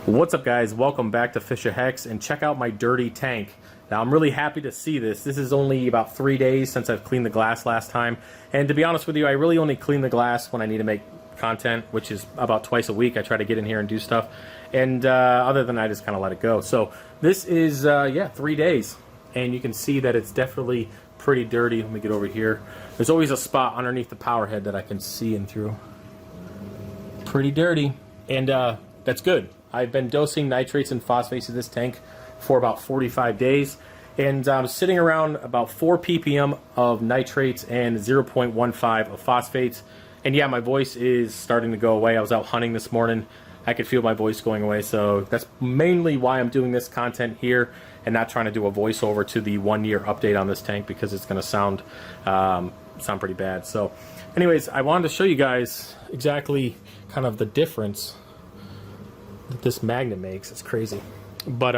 What's up, guys? Welcome back to FishOfHex, and check out my dirty tank. Now, I'm really happy to see this. This is only about 3 days since I've cleaned the glass last time, and to be honest with you, I really only clean the glass when I need to make content, which is about twice a week. I try to get in here and do stuff, and other than that, I just kind of let it go. So this is 3 days, and you can see that it's definitely pretty dirty. Let me get over here. There's always a spot underneath the power head that I can see in through. Pretty dirty, and that's good. I've been dosing nitrates and phosphates in this tank for about 45 days, and I'm sitting around about 4 ppm of nitrates and 0.15 of phosphates. And yeah, my voice is starting to go away. I was out hunting this morning. I could feel my voice going away, so that's mainly why I'm doing this content here and not trying to do a voiceover to the 1-year update on this tank, because it's going to sound pretty bad. So anyways, I wanted to show you guys exactly kind of the difference that this magnet makes. It's crazy. But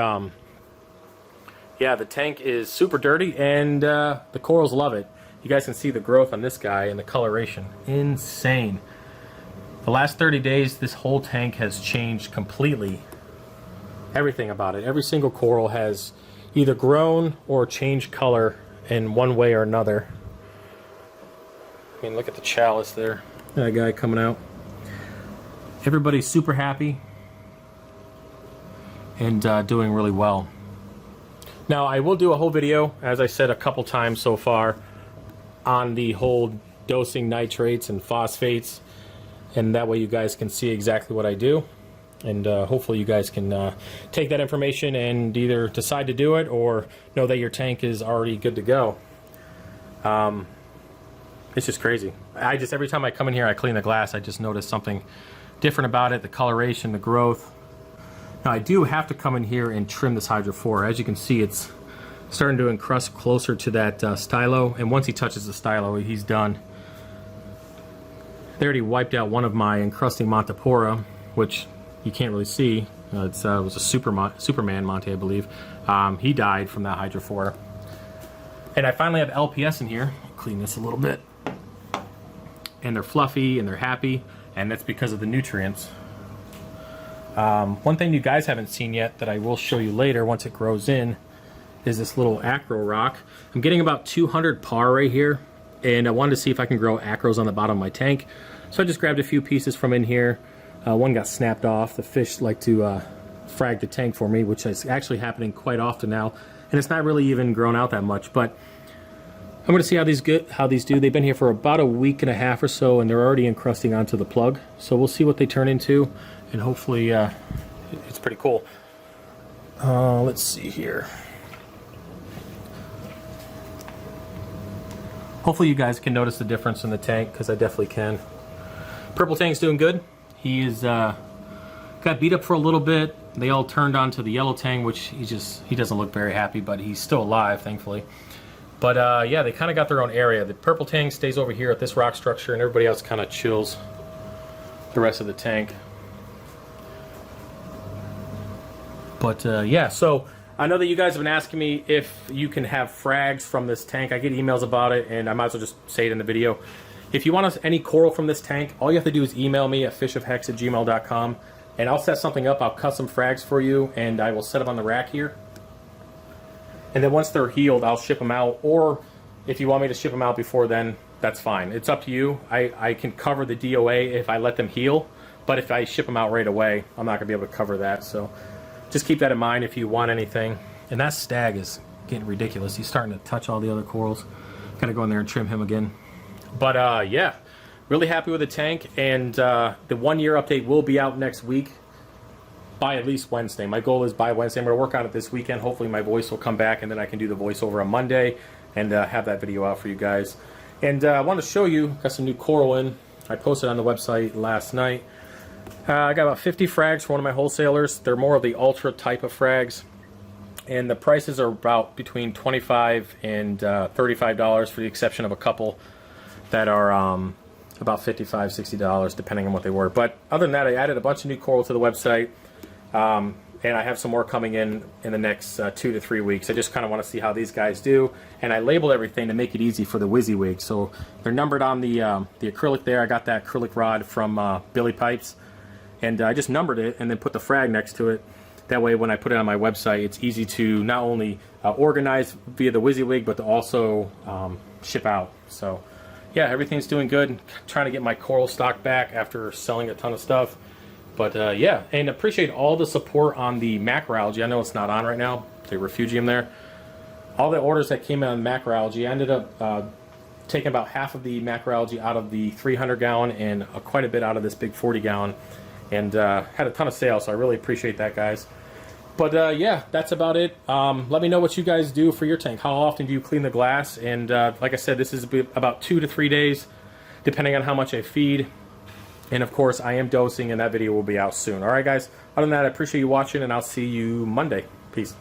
yeah, the tank is super dirty, and the corals love it. You guys can see the growth on this guy and the coloration. Insane. The last 30 days, this whole tank has changed completely. Everything about it. Every single coral has either grown or changed color in one way or another. I mean, look at the chalice there. That guy coming out. Everybody's super happy and doing really well. Now, I will do a whole video, as I said a couple times so far, on the whole dosing nitrates and phosphates, and that way you guys can see exactly what I do, and hopefully you guys can take that information and either decide to do it or know that your tank is already good to go. It's just crazy. Every time I come in here, I clean the glass, I just notice something different about it, the coloration, the growth. Now, I do have to come in here and trim this hydrophora. As you can see, it's starting to encrust closer to that stylo, and once he touches the stylo, he's done. They already wiped out one of my encrusting Montipora, which you can't really see. It was a Superman Monte, I believe. He died from that hydrophora. And I finally have LPS in here. I'll clean this a little bit. And they're fluffy and they're happy, and that's because of the nutrients. One thing you guys haven't seen yet that I will show you later once it grows in is this little acro rock. I'm getting about 200 par right here, and I wanted to see if I can grow acros on the bottom of my tank. So I just grabbed a few pieces from in here. One got snapped off. The fish like to frag the tank for me, which is actually happening quite often now, and it's not really even grown out that much. But I'm going to see how these do. They've been here for about a week and a half or so, and they're already encrusting onto the plug. So we'll see what they turn into, and hopefully it's pretty cool. Let's see here. Hopefully you guys can notice the difference in the tank, because I definitely can. Purple tank's doing good. He is got beat up for a little bit. They all turned onto the yellow tank, which he doesn't look very happy, but he's still alive, thankfully. But yeah, they kind of got their own area. The purple tank stays over here at this rock structure, and everybody else kind of chills the rest of the tank. But yeah, so I know that you guys have been asking me if you can have frags from this tank. I get emails about it, and I might as well just say it in the video. If you want any coral from this tank, all you have to do is email me at fishofhex@gmail.com, and I'll set something up. I'll cut some frags for you, and I will set them on the rack here. And then once they're healed, I'll ship them out. Or if you want me to ship them out before then, that's fine. It's up to you. I can cover the DOA if I let them heal, but if I ship them out right away, I'm not going to be able to cover that. So just keep that in mind if you want anything. And that stag is getting ridiculous. He's starting to touch all the other corals. Got to go in there and trim him again. But yeah, really happy with the tank. And the 1-year update will be out next week by at least Wednesday. My goal is by Wednesday. I'm going to work on it this weekend. Hopefully my voice will come back, and then I can do the voiceover on Monday and have that video out for you guys. And I want to show you, got some new coral in. I posted on the website last night. I got about 50 frags from one of my wholesalers. They're more of the ultra type of frags, and the prices are about between $25 and $35, for the exception of a couple that are about $55, $60, depending on what they were. But other than that, I added a bunch of new coral to the website, and I have some more coming in the next 2 to 3 weeks. I just kind of want to see how these guys do, and I labeled everything to make it easy for the WYSIWYG. So they're numbered on the acrylic there. I got that acrylic rod from Billy Pipes, and I just numbered it and then put the frag next to it. That way when I put it on my website, it's easy to not only organize via the WYSIWYG, but to also ship out. So yeah, everything's doing good. I'm trying to get my coral stock back after selling a ton of stuff. But yeah, and appreciate all the support on the macroalgae. I know it's not on right now, the refugium there. All the orders that came in on macroalgae, I ended up taking about half of the macroalgae out of the 300 gallon and quite a bit out of this big 40 gallon. And had a ton of sales, so I really appreciate that, guys. But yeah, that's about it. Let me know what you guys do for your tank. How often do you clean the glass? And like I said, this is about 2 to 3 days, depending on how much I feed. And of course, I am dosing, and that video will be out soon. All right, guys. Other than that, I appreciate you watching, and I'll see you Monday. Peace.